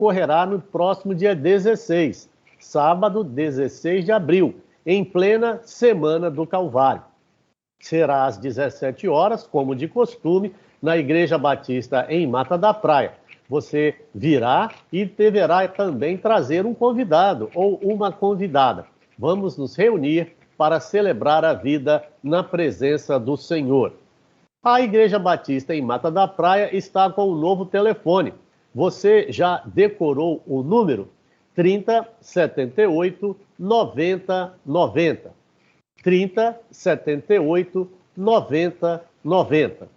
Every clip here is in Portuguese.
ocorrerá no próximo dia 16, sábado 16 de abril, em plena Semana do Calvário. Será às 17 horas, como de costume, na Igreja Batista em Mata da Praia. Você virá e deverá também trazer um convidado ou uma convidada. Vamos nos reunir para celebrar a vida na presença do Senhor. A Igreja Batista em Mata da Praia está com um novo telefone. Você já decorou o número? 3078 9090. 3078 9090.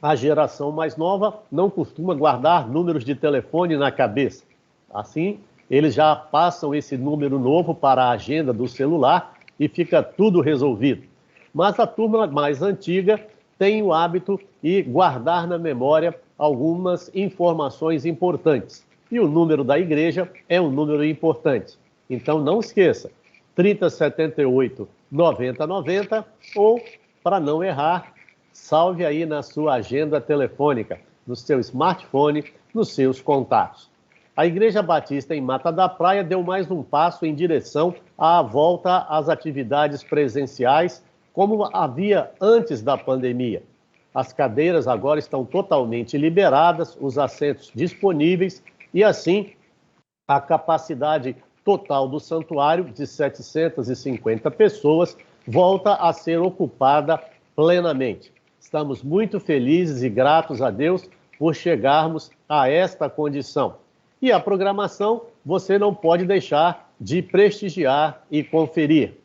A geração mais nova não costuma guardar números de telefone na cabeça. Assim, eles já passam esse número novo para a agenda do celular e fica tudo resolvido. Mas a turma mais antiga tem o hábito de guardar na memória algumas informações importantes. E o número da igreja é um número importante. Então não esqueça, 3078 9090 ou, para não errar, salve aí na sua agenda telefônica, no seu smartphone, nos seus contatos. A Igreja Batista em Mata da Praia deu mais um passo em direção à volta às atividades presenciais, como havia antes da pandemia. As cadeiras agora estão totalmente liberadas, os assentos disponíveis e, assim, a capacidade total do santuário, de 750 pessoas, volta a ser ocupada plenamente. Estamos muito felizes e gratos a Deus por chegarmos a esta condição. E a programação você não pode deixar de prestigiar e conferir.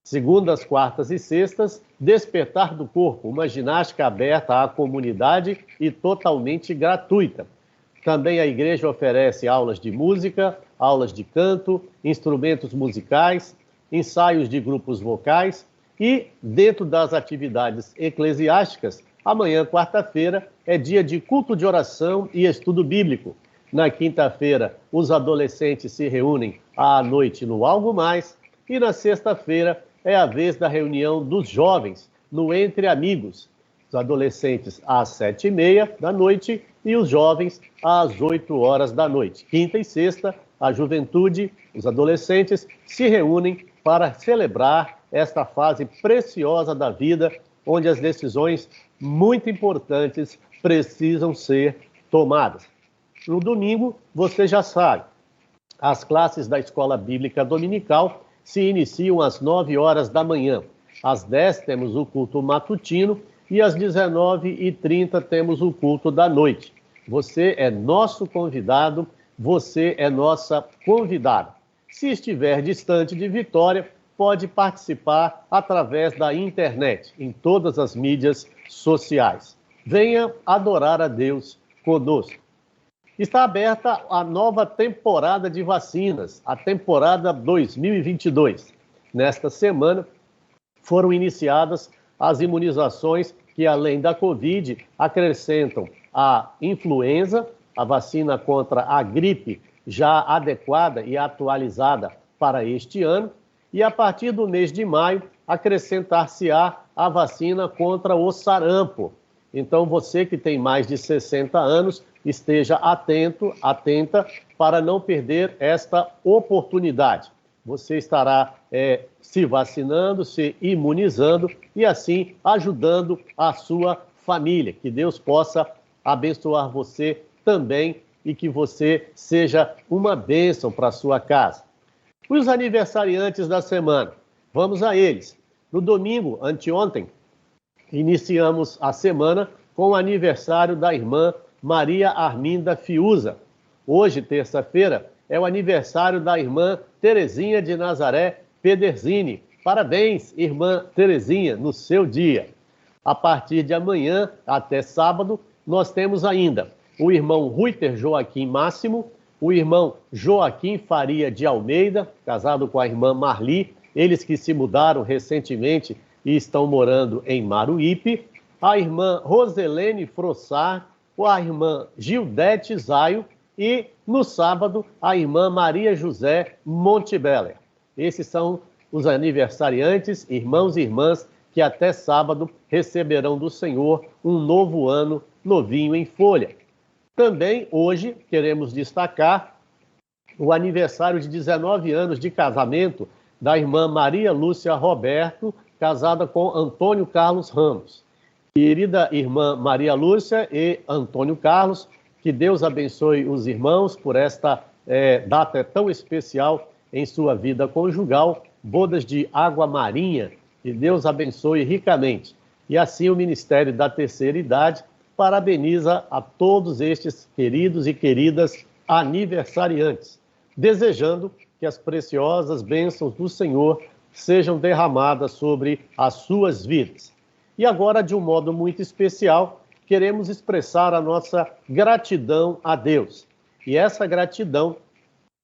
Segundas, quartas e sextas, Despertar do Corpo, uma ginástica aberta à comunidade e totalmente gratuita. Também a igreja oferece aulas de música, aulas de canto, instrumentos musicais, ensaios de grupos vocais e, dentro das atividades eclesiásticas, amanhã, quarta-feira, é dia de culto de oração e estudo bíblico. Na quinta-feira, os adolescentes se reúnem à noite no Algo Mais e na sexta-feira é a vez da reunião dos jovens no Entre Amigos. Os adolescentes às 7h30 da noite e os jovens às 8 horas da noite. Quinta e sexta, a juventude, os adolescentes se reúnem para celebrar esta fase preciosa da vida, onde as decisões muito importantes precisam ser tomadas. No domingo, você já sabe, as classes da Escola Bíblica Dominical se iniciam às 9 horas da manhã. Às 10 temos o culto matutino e às 19h30 temos o culto da noite. Você é nosso convidado, você é nossa convidada. Se estiver distante de Vitória, pode participar através da internet, em todas as mídias sociais. Venha adorar a Deus conosco. Está aberta a nova temporada de vacinas, a temporada 2022. Nesta semana, foram iniciadas as imunizações que, além da Covid, acrescentam a influenza, a vacina contra a gripe já adequada e atualizada para este ano, e a partir do mês de maio, acrescentar-se-á a vacina contra o sarampo. Então, você que tem mais de 60 anos, esteja atento, atenta, para não perder esta oportunidade. Você estará se vacinando, se imunizando e, assim, ajudando a sua família. Que Deus possa abençoar você também e que você seja uma bênção para a sua casa. Os aniversariantes da semana, vamos a eles. No domingo, anteontem, iniciamos a semana com o aniversário da irmã Maria Arminda Fiuza. Hoje, terça-feira, é o aniversário da irmã Terezinha de Nazaré Pederzini. Parabéns, irmã Terezinha, no seu dia. A partir de amanhã até sábado, nós temos ainda o irmão Ruiter Joaquim Máximo, o irmão Joaquim Faria de Almeida, casado com a irmã Marli, eles que se mudaram recentemente e estão morando em Maruípe, a irmã Roselene Frossar, a irmã Gildete Zaio e, no sábado, a irmã Maria José Montebeller. Esses são os aniversariantes, irmãos e irmãs, que até sábado receberão do Senhor um novo ano novinho em folha. Também hoje queremos destacar o aniversário de 19 anos de casamento da irmã Maria Lúcia Roberto, casada com Antônio Carlos Ramos. Querida irmã Maria Lúcia e Antônio Carlos, que Deus abençoe os irmãos por esta data tão especial em sua vida conjugal, bodas de água marinha, que Deus abençoe ricamente. E assim o Ministério da Terceira Idade parabeniza a todos estes queridos e queridas aniversariantes, desejando que as preciosas bênçãos do Senhor sejam derramadas sobre as suas vidas. E agora, de um modo muito especial, queremos expressar a nossa gratidão a Deus. E essa gratidão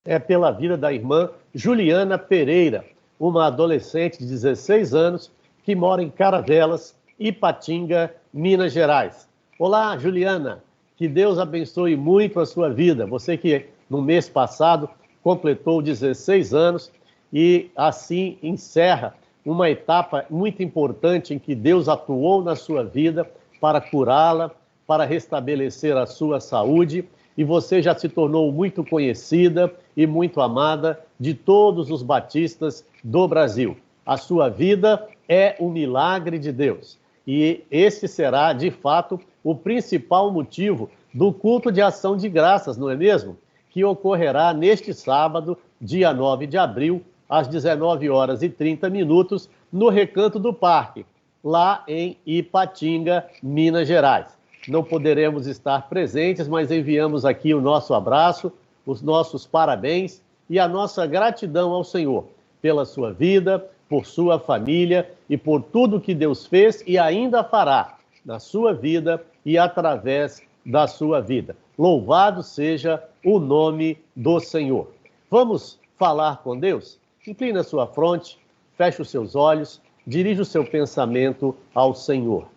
é pela vida da irmã Juliana Pereira, uma adolescente de 16 anos que mora em Caravelas, Ipatinga, Minas Gerais. Olá, Juliana, que Deus abençoe muito a sua vida. Você que no mês passado completou 16 anos e assim encerra uma etapa muito importante em que Deus atuou na sua vida para curá-la, para restabelecer a sua saúde, e você já se tornou muito conhecida e muito amada de todos os batistas do Brasil. A sua vida é um milagre de Deus. E esse será, de fato, o principal motivo do culto de ação de graças, não é mesmo? Que ocorrerá neste sábado, dia 9 de abril, às 19h30, no Recanto do Parque, lá em Ipatinga, Minas Gerais. Não poderemos estar presentes, mas enviamos aqui o nosso abraço, os nossos parabéns e a nossa gratidão ao Senhor pela sua vida, por sua família e por tudo que Deus fez e ainda fará na sua vida e através da sua vida. Louvado seja o nome do Senhor. Vamos falar com Deus? Inclina a sua fronte, feche os seus olhos, dirija o seu pensamento ao Senhor.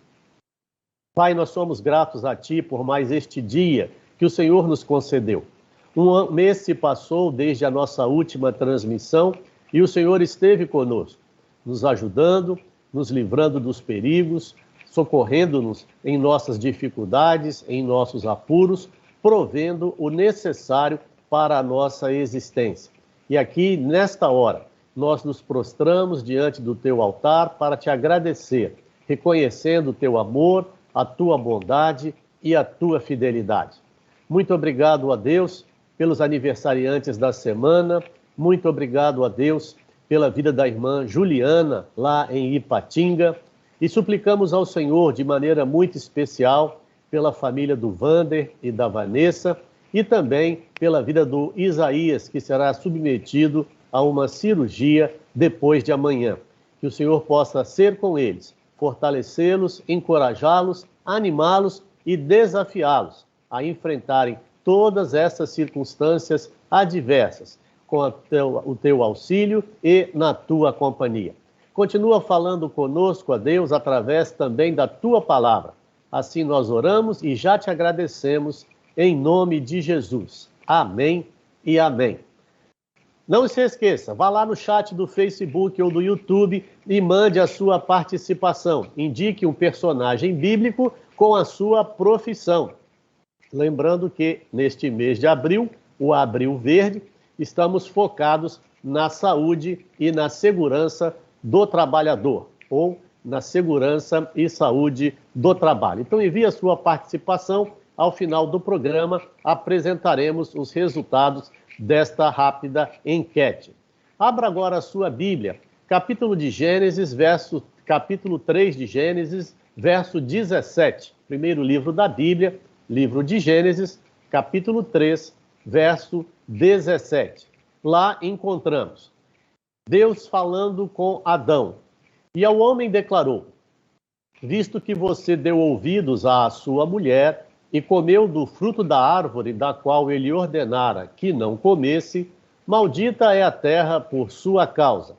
Pai, nós somos gratos a Ti por mais este dia que o Senhor nos concedeu. Um mês se passou desde a nossa última transmissão e o Senhor esteve conosco, nos ajudando, nos livrando dos perigos, socorrendo-nos em nossas dificuldades, em nossos apuros, provendo o necessário para a nossa existência. E aqui, nesta hora, nós nos prostramos diante do Teu altar para Te agradecer, reconhecendo o Teu amor, a Tua bondade e a Tua fidelidade. Muito obrigado a Deus pelos aniversariantes da semana, muito obrigado a Deus pela vida da irmã Juliana, lá em Ipatinga, e suplicamos ao Senhor de maneira muito especial pela família do Vander e da Vanessa, e também pela vida do Isaías, que será submetido a uma cirurgia depois de amanhã. Que o Senhor possa ser com eles, fortalecê-los, encorajá-los, animá-los e desafiá-los a enfrentarem todas essas circunstâncias adversas, com o teu auxílio e na tua companhia. Continua falando conosco, a Deus, através também da tua palavra. Assim nós oramos e já te agradecemos em nome de Jesus. Amém e amém. Não se esqueça, vá lá no chat do Facebook ou do YouTube e mande a sua participação. Indique um personagem bíblico com a sua profissão. Lembrando que neste mês de abril, o Abril Verde, estamos focados na saúde e na segurança do trabalhador, ou na segurança e saúde do trabalho. Então envie a sua participação. Ao final do programa, apresentaremos os resultados desta rápida enquete. Abra agora a sua Bíblia, capítulo 3 de Gênesis, verso 17. Primeiro livro da Bíblia, livro de Gênesis, capítulo 3, verso 17. Lá encontramos Deus falando com Adão. E ao homem declarou: visto que você deu ouvidos à sua mulher e comeu do fruto da árvore da qual ele ordenara que não comesse, maldita é a terra por sua causa.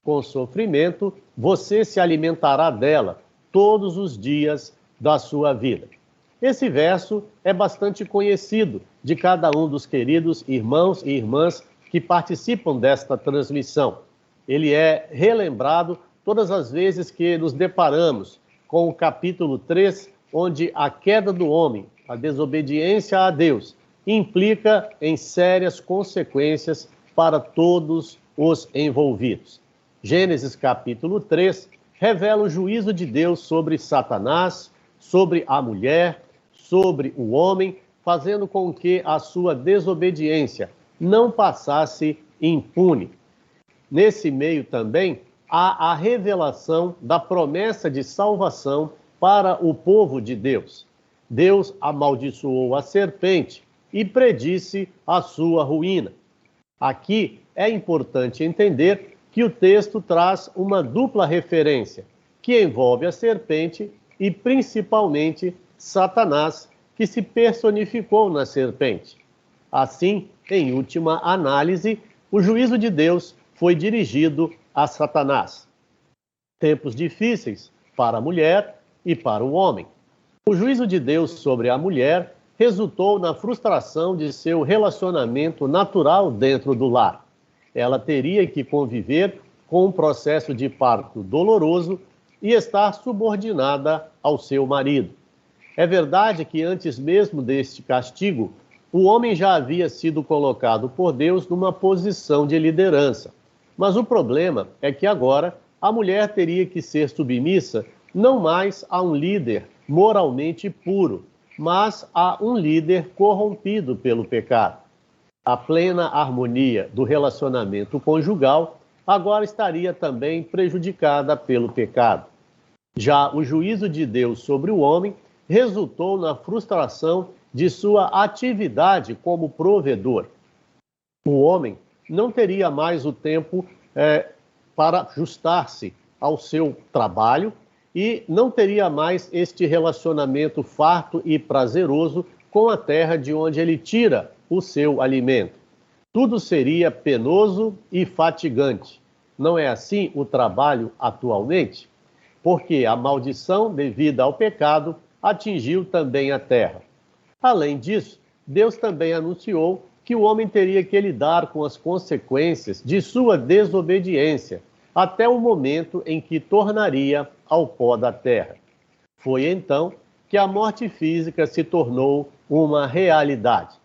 Com sofrimento você se alimentará dela todos os dias da sua vida. Esse verso é bastante conhecido de cada um dos queridos irmãos e irmãs que participam desta transmissão. Ele é relembrado todas as vezes que nos deparamos com o capítulo 3, onde a queda do homem a desobediência a Deus, implica em sérias consequências para todos os envolvidos. Gênesis capítulo 3 revela o juízo de Deus sobre Satanás, sobre a mulher, sobre o homem, fazendo com que a sua desobediência não passasse impune. Nesse meio também há a revelação da promessa de salvação para o povo de Deus. Deus amaldiçoou a serpente e predisse a sua ruína. Aqui é importante entender que o texto traz uma dupla referência, que envolve a serpente e principalmente Satanás, que se personificou na serpente. Assim, em última análise, o juízo de Deus foi dirigido a Satanás. Tempos difíceis para a mulher e para o homem. O juízo de Deus sobre a mulher resultou na frustração de seu relacionamento natural dentro do lar. Ela teria que conviver com um processo de parto doloroso e estar subordinada ao seu marido. É verdade que antes mesmo deste castigo, o homem já havia sido colocado por Deus numa posição de liderança. Mas o problema é que agora a mulher teria que ser submissa não mais a um líder moralmente puro, mas a um líder corrompido pelo pecado. A plena harmonia do relacionamento conjugal agora estaria também prejudicada pelo pecado. Já o juízo de Deus sobre o homem resultou na frustração de sua atividade como provedor. O homem não teria mais o tempo para ajustar-se ao seu trabalho e não teria mais este relacionamento farto e prazeroso com a terra de onde ele tira o seu alimento. Tudo seria penoso e fatigante. Não é assim o trabalho atualmente? Porque a maldição devida ao pecado atingiu também a terra. Além disso, Deus também anunciou que o homem teria que lidar com as consequências de sua desobediência, até o momento em que tornaria ao pó da terra. Foi então que a morte física se tornou uma realidade.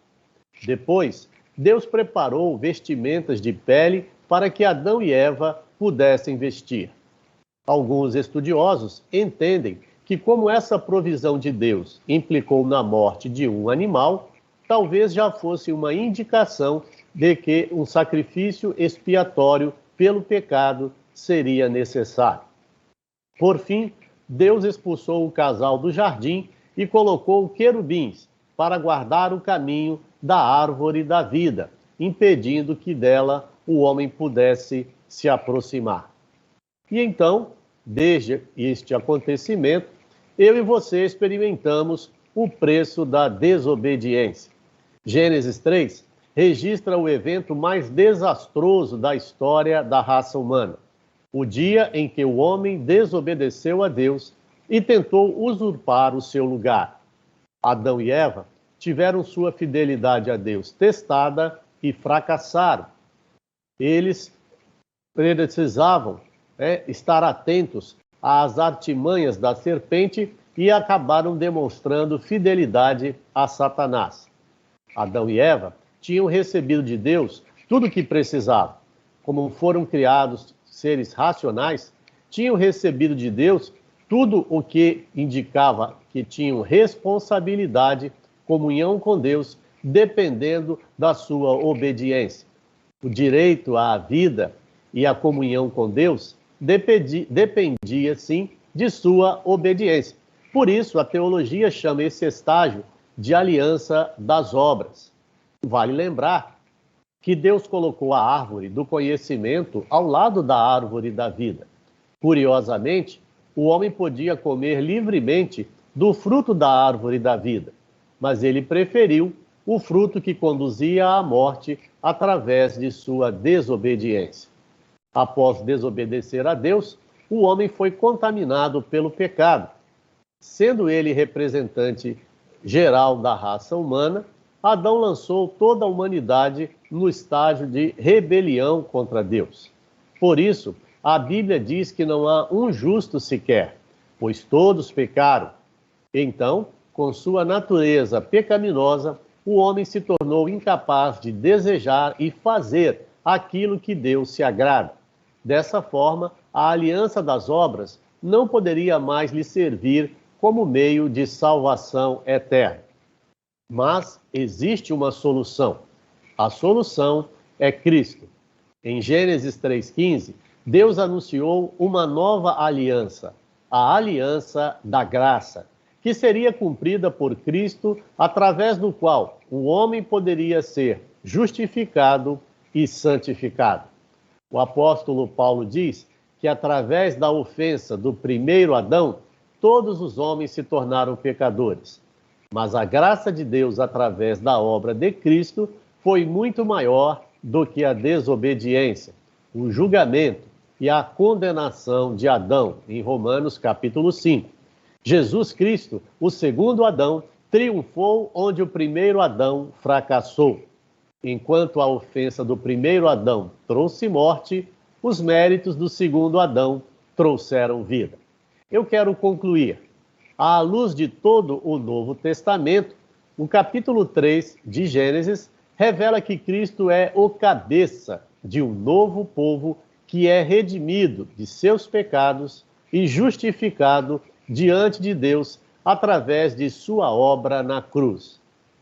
Depois, Deus preparou vestimentas de pele para que Adão e Eva pudessem vestir. Alguns estudiosos entendem que, como essa provisão de Deus implicou na morte de um animal, talvez já fosse uma indicação de que um sacrifício expiatório pelo pecado seria necessário. Por fim, Deus expulsou o casal do jardim e colocou querubins para guardar o caminho da árvore da vida, impedindo que dela o homem pudesse se aproximar. E então, desde este acontecimento, eu e você experimentamos o preço da desobediência. Gênesis 3 registra o evento mais desastroso da história da raça humana. O dia em que o homem desobedeceu a Deus e tentou usurpar o seu lugar. Adão e Eva tiveram sua fidelidade a Deus testada e fracassaram. Eles precisavam estar atentos às artimanhas da serpente e acabaram demonstrando fidelidade a Satanás. Adão e Eva tinham recebido de Deus tudo o que precisavam. Como foram criados seres racionais, tinham recebido de Deus tudo o que indicava que tinham responsabilidade, comunhão com Deus, dependendo da sua obediência. O direito à vida e à comunhão com Deus dependia, sim, de sua obediência. Por isso, a teologia chama esse estágio de aliança das obras. Vale lembrar que Deus colocou a árvore do conhecimento ao lado da árvore da vida. Curiosamente, o homem podia comer livremente do fruto da árvore da vida, mas ele preferiu o fruto que conduzia à morte através de sua desobediência. Após desobedecer a Deus, o homem foi contaminado pelo pecado. Sendo ele representante geral da raça humana, Adão lançou toda a humanidade no estágio de rebelião contra Deus. Por isso, a Bíblia diz que não há um justo sequer, pois todos pecaram. Então, com sua natureza pecaminosa, o homem se tornou incapaz de desejar e fazer aquilo que Deus se agrada. Dessa forma, a aliança das obras não poderia mais lhe servir como meio de salvação eterna. Mas existe uma solução. A solução é Cristo. Em Gênesis 3,15, Deus anunciou uma nova aliança, a aliança da graça, que seria cumprida por Cristo, através do qual o homem poderia ser justificado e santificado. O apóstolo Paulo diz que através da ofensa do primeiro Adão, todos os homens se tornaram pecadores. Mas a graça de Deus, através da obra de Cristo, foi muito maior do que a desobediência, o julgamento e a condenação de Adão, em Romanos capítulo 5. Jesus Cristo, o segundo Adão, triunfou onde o primeiro Adão fracassou. Enquanto a ofensa do primeiro Adão trouxe morte, os méritos do segundo Adão trouxeram vida. Eu quero concluir. À luz de todo o Novo Testamento, o capítulo 3 de Gênesis revela que Cristo é o cabeça de um novo povo que é redimido de seus pecados e justificado diante de Deus através de sua obra na cruz.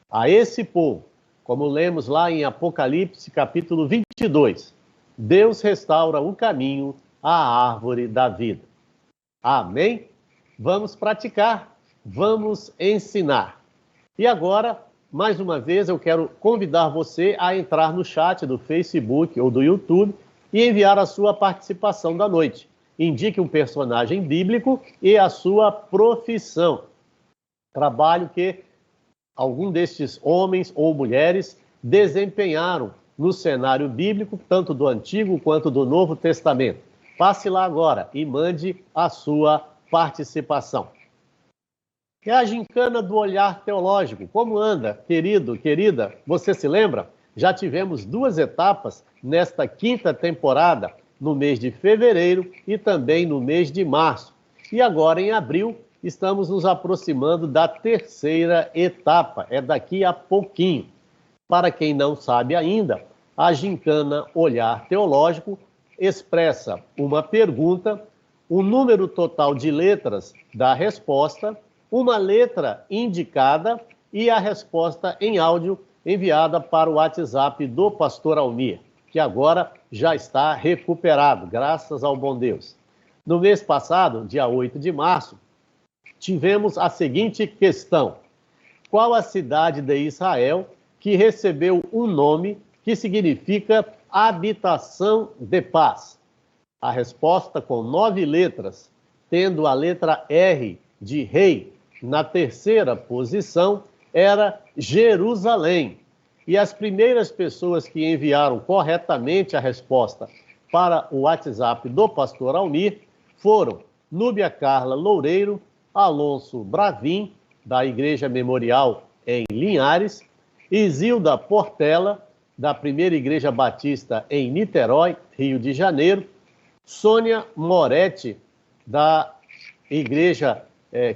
A esse povo, como lemos lá em Apocalipse capítulo 22, Deus restaura o caminho à árvore da vida. Amém? Vamos praticar, vamos ensinar. E agora, mais uma vez, eu quero convidar você a entrar no chat do Facebook ou do YouTube e enviar a sua participação da noite. Indique um personagem bíblico e a sua profissão. Trabalho que algum destes homens ou mulheres desempenharam no cenário bíblico, tanto do Antigo quanto do Novo Testamento. Passe lá agora e mande a sua participação. É a gincana do olhar teológico. Como anda, querido, querida? Você se lembra? Já tivemos 2 etapas nesta 5ª temporada, no mês de fevereiro e também no mês de março. E agora, em abril, estamos nos aproximando da 3ª etapa. É daqui a pouquinho. Para quem não sabe ainda, a gincana Olhar Teológico expressa uma pergunta, o número total de letras da resposta, uma letra indicada e a resposta em áudio enviada para o WhatsApp do pastor Almir, que agora já está recuperado, graças ao bom Deus. No mês passado, dia 8 de março, tivemos a seguinte questão: qual a cidade de Israel que recebeu um nome que significa habitação de paz? A resposta, com 9 letras, tendo a letra R de rei na 3ª posição, era Jerusalém. E as primeiras pessoas que enviaram corretamente a resposta para o WhatsApp do pastor Almir foram Núbia Carla Loureiro, Alonso Bravin, da Igreja Memorial em Linhares, Isilda Portela, da Primeira Igreja Batista em Niterói, Rio de Janeiro, Sônia Moretti, da Igreja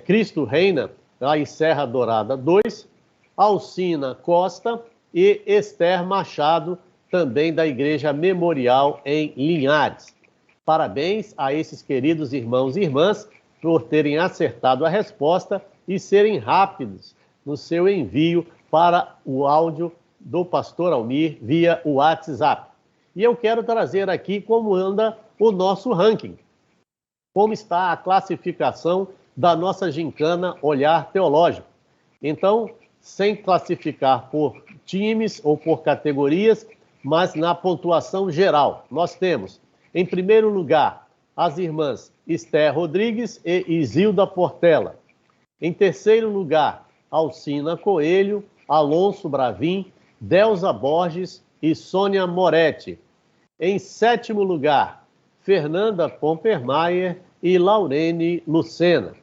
Cristo Reina, lá em Serra Dourada 2, Alcina Costa e Esther Machado, também da Igreja Memorial em Linhares. Parabéns a esses queridos irmãos e irmãs por terem acertado a resposta e serem rápidos no seu envio para o áudio do pastor Almir via o WhatsApp. E eu quero trazer aqui como anda o nosso ranking, como está a classificação da nossa gincana Olhar Teológico. Então, sem classificar por times ou por categorias, mas na pontuação geral, nós temos, em primeiro lugar, as irmãs Esther Rodrigues e Isilda Portela. Em terceiro lugar, Alcina Coelho, Alonso Bravin, Delza Borges e Sônia Moretti. Em sétimo lugar, Fernanda Pompermayer e Laurene Lucena.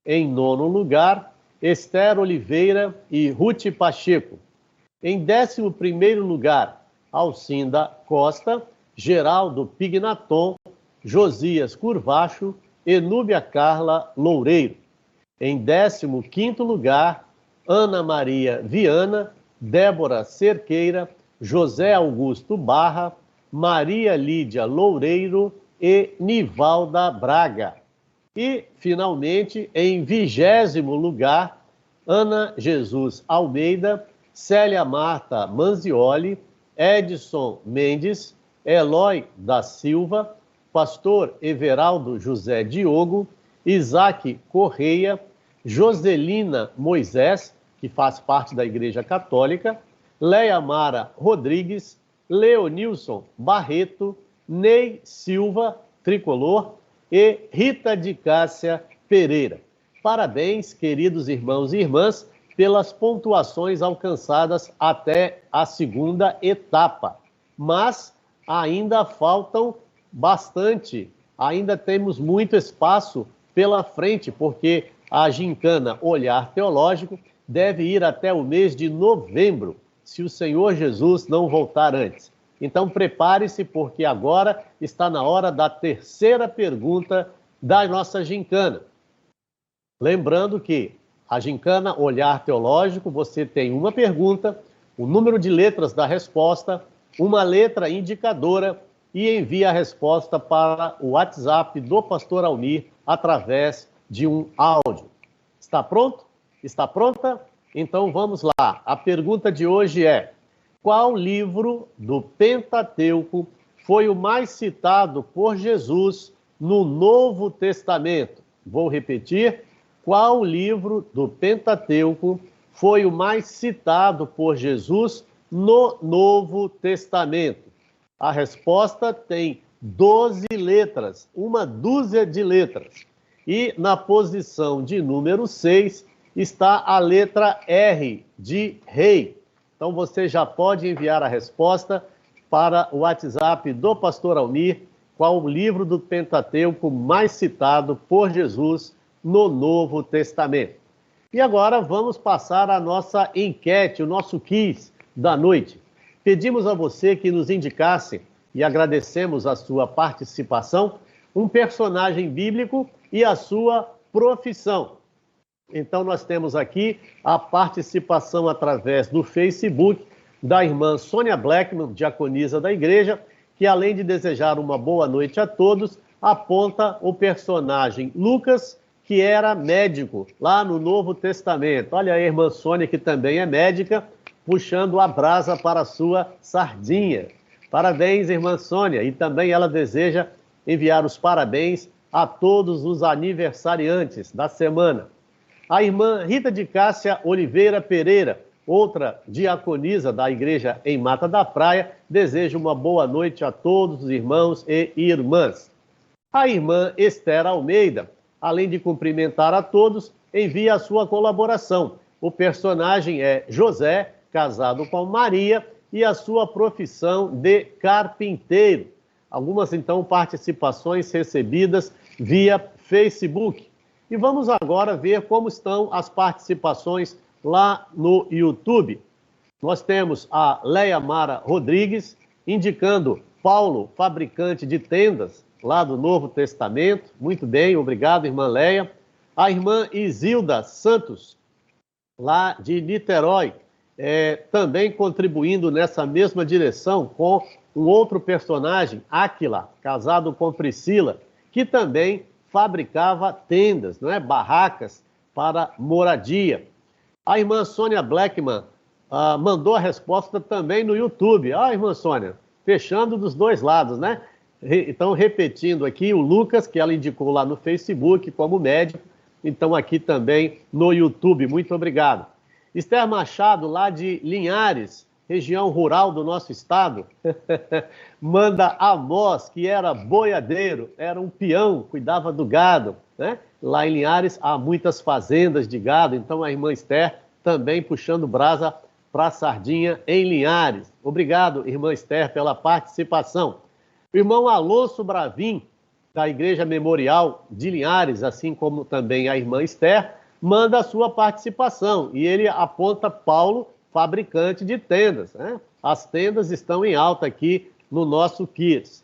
Em nono lugar, Esther Oliveira e Ruth Pacheco. Em 11º lugar, Alcinda Costa, Geraldo Pignaton, Josias Curvacho e Núbia Carla Loureiro. Em 15º lugar, Ana Maria Viana, Débora Cerqueira, José Augusto Barra, Maria Lídia Loureiro e Nivalda Braga. E, finalmente, em 20º lugar, Ana Jesus Almeida, Célia Marta Manzioli, Edson Mendes, Eloy da Silva, Pastor Everaldo José Diogo, Isaac Correia, Joselina Moisés, que faz parte da Igreja Católica, Leia Mara Rodrigues, Leonilson Barreto, Ney Silva, tricolor, e Rita de Cássia Pereira. Parabéns, queridos irmãos e irmãs, pelas pontuações alcançadas até a segunda etapa. Mas ainda faltam bastante, ainda temos muito espaço pela frente, porque a gincana Olhar Teológico deve ir até o mês de novembro, se o Senhor Jesus não voltar antes. Então prepare-se, porque agora está na hora da terceira pergunta da nossa gincana. Lembrando que a gincana Olhar Teológico, você tem uma pergunta, o número de letras da resposta, uma letra indicadora e envia a resposta para o WhatsApp do Pastor Almir através de um áudio. Está pronto? Está pronta? Então vamos lá. A pergunta de hoje é: qual livro do Pentateuco foi o mais citado por Jesus no Novo Testamento? Vou repetir. Qual livro do Pentateuco foi o mais citado por Jesus no Novo Testamento? A resposta tem 12 letras, uma dúzia de letras. E na posição de número 6 está a letra R, de rei. Então você já pode enviar a resposta para o WhatsApp do Pastor Almir, qual o livro do Pentateuco mais citado por Jesus no Novo Testamento. E agora vamos passar a nossa enquete, o nosso quiz da noite. Pedimos a você que nos indicasse, e agradecemos a sua participação, um personagem bíblico e a sua profissão. Então nós temos aqui a participação através do Facebook da irmã Sônia Blackman, diaconisa da igreja, que além de desejar uma boa noite a todos, aponta o personagem Lucas, que era médico lá no Novo Testamento. Olha a irmã Sônia, que também é médica, puxando a brasa para a sua sardinha. Parabéns, irmã Sônia. E também ela deseja enviar os parabéns a todos os aniversariantes da semana. A irmã Rita de Cássia Oliveira Pereira, outra diaconisa da igreja em Mata da Praia, deseja uma boa noite a todos os irmãos e irmãs. A irmã Esther Almeida, além de cumprimentar a todos, envia a sua colaboração. O personagem é José, casado com Maria, e a sua profissão de carpinteiro. Algumas, então, participações recebidas via Facebook. E vamos agora ver como estão as participações lá no YouTube. Nós temos a Leia Mara Rodrigues, indicando Paulo, fabricante de tendas, lá do Novo Testamento. Muito bem, obrigado, irmã Leia. A irmã Isilda Santos, lá de Niterói, também contribuindo nessa mesma direção com um outro personagem, Áquila, casado com Priscila, que também fabricava tendas, não é? Barracas para moradia. A irmã Sônia Blackman mandou a resposta também no YouTube. Irmã Sônia, fechando dos dois lados, né? Então, repetindo aqui, o Lucas, que ela indicou lá no Facebook como médico, então aqui também no YouTube. Muito obrigado. Esther Machado, lá de Linhares, região rural do nosso estado, manda Amós, que era boiadeiro, era um peão, cuidava do gado, né? Lá em Linhares há muitas fazendas de gado, então a irmã Esther também puxando brasa para a sardinha em Linhares. Obrigado, irmã Esther, pela participação. O irmão Alonso Bravin, da Igreja Memorial de Linhares, assim como também a irmã Esther, manda a sua participação. E ele aponta Paulo, fabricante de tendas, né? As tendas estão em alta aqui no nosso quiz.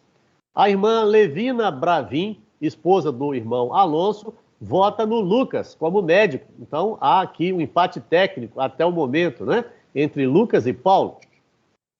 A irmã Levina Bravin, esposa do irmão Alonso, vota no Lucas como médico. Então, há aqui um empate técnico até o momento, né? Entre Lucas e Paulo.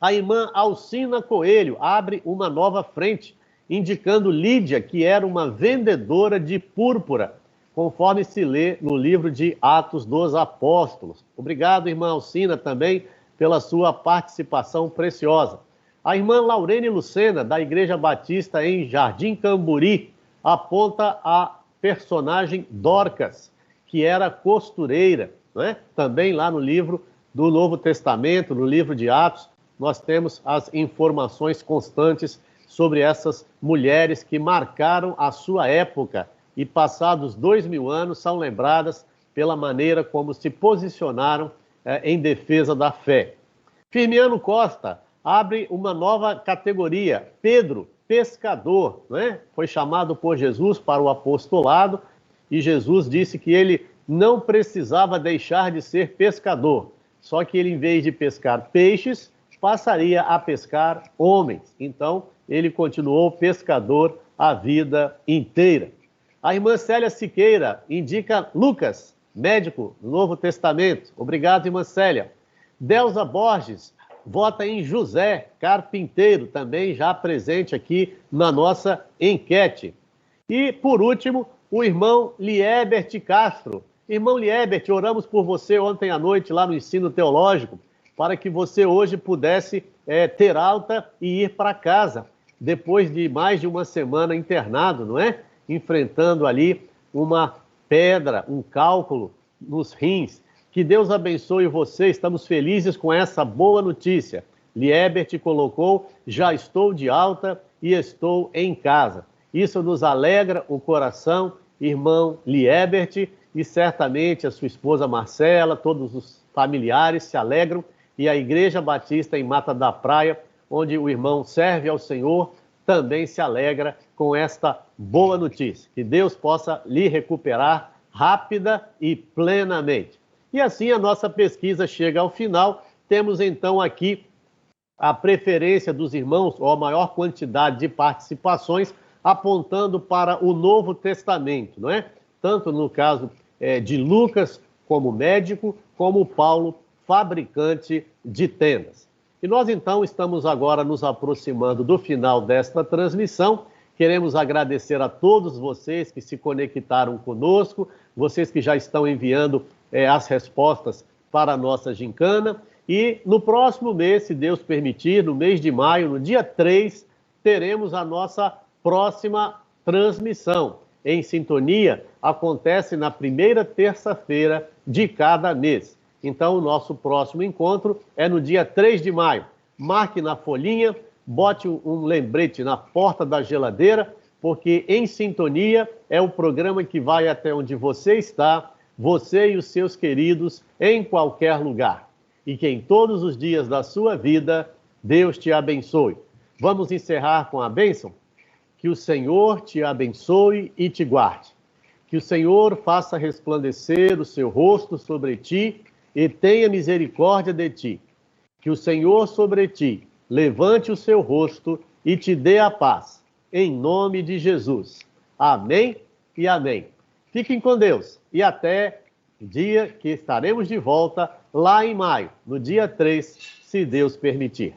A irmã Alcina Coelho abre uma nova frente, indicando Lídia, que era uma vendedora de púrpura, conforme se lê no livro de Atos dos Apóstolos. Obrigado, irmã Alcina, também pela sua participação preciosa. A irmã Laurene Lucena, da Igreja Batista em Jardim Camburi, aponta a personagem Dorcas, que era costureira, né? Também lá no livro do Novo Testamento, no livro de Atos, nós temos as informações constantes sobre essas mulheres que marcaram a sua época e, passados 2000 anos, são lembradas pela maneira como se posicionaram em defesa da fé. Firmiano Costa abre uma nova categoria, Pedro, pescador, né? Foi chamado por Jesus para o apostolado e Jesus disse que ele não precisava deixar de ser pescador, só que ele, em vez de pescar peixes, passaria a pescar homens. Então, ele continuou pescador a vida inteira. A irmã Célia Siqueira indica Lucas, médico do Novo Testamento. Obrigado, irmã Célia. Delza Borges vota em José, carpinteiro, também já presente aqui na nossa enquete. E, por último, o irmão Liebert Castro. Irmão Liebert, oramos por você ontem à noite lá no ensino teológico, para que você hoje pudesse ter alta e ir para casa, depois de mais de uma semana internado, não é? Enfrentando ali uma pedra, um cálculo nos rins. Que Deus abençoe você, estamos felizes com essa boa notícia. Liebert colocou, já estou de alta e estou em casa. Isso nos alegra o coração, irmão Liebert, e certamente a sua esposa Marcela, todos os familiares se alegram, e a Igreja Batista em Mata da Praia, onde o irmão serve ao Senhor, também se alegra com esta boa notícia. Que Deus possa lhe recuperar rápida e plenamente. E assim a nossa pesquisa chega ao final. Temos então aqui a preferência dos irmãos, ou a maior quantidade de participações, apontando para o Novo Testamento, não é? Tanto no caso de Lucas como médico, como Paulo, fabricante de tendas. E nós então estamos agora nos aproximando do final desta transmissão. Queremos agradecer a todos vocês que se conectaram conosco, vocês que já estão enviando as respostas para a nossa gincana. E no próximo mês, se Deus permitir, no mês de maio, no dia 3, teremos a nossa próxima transmissão. Em Sintonia, acontece na primeira terça-feira de cada mês. Então, o nosso próximo encontro é no dia 3 de maio. Marque na folhinha, bote um lembrete na porta da geladeira, porque Em Sintonia é o programa que vai até onde você está, você e os seus queridos, em qualquer lugar. E que em todos os dias da sua vida, Deus te abençoe. Vamos encerrar com a bênção? Que o Senhor te abençoe e te guarde. Que o Senhor faça resplandecer o seu rosto sobre ti e tenha misericórdia de ti. Que o Senhor sobre ti levante o seu rosto e te dê a paz. Em nome de Jesus. Amém e amém. Fiquem com Deus e até o dia que estaremos de volta lá em maio, no dia 3, se Deus permitir.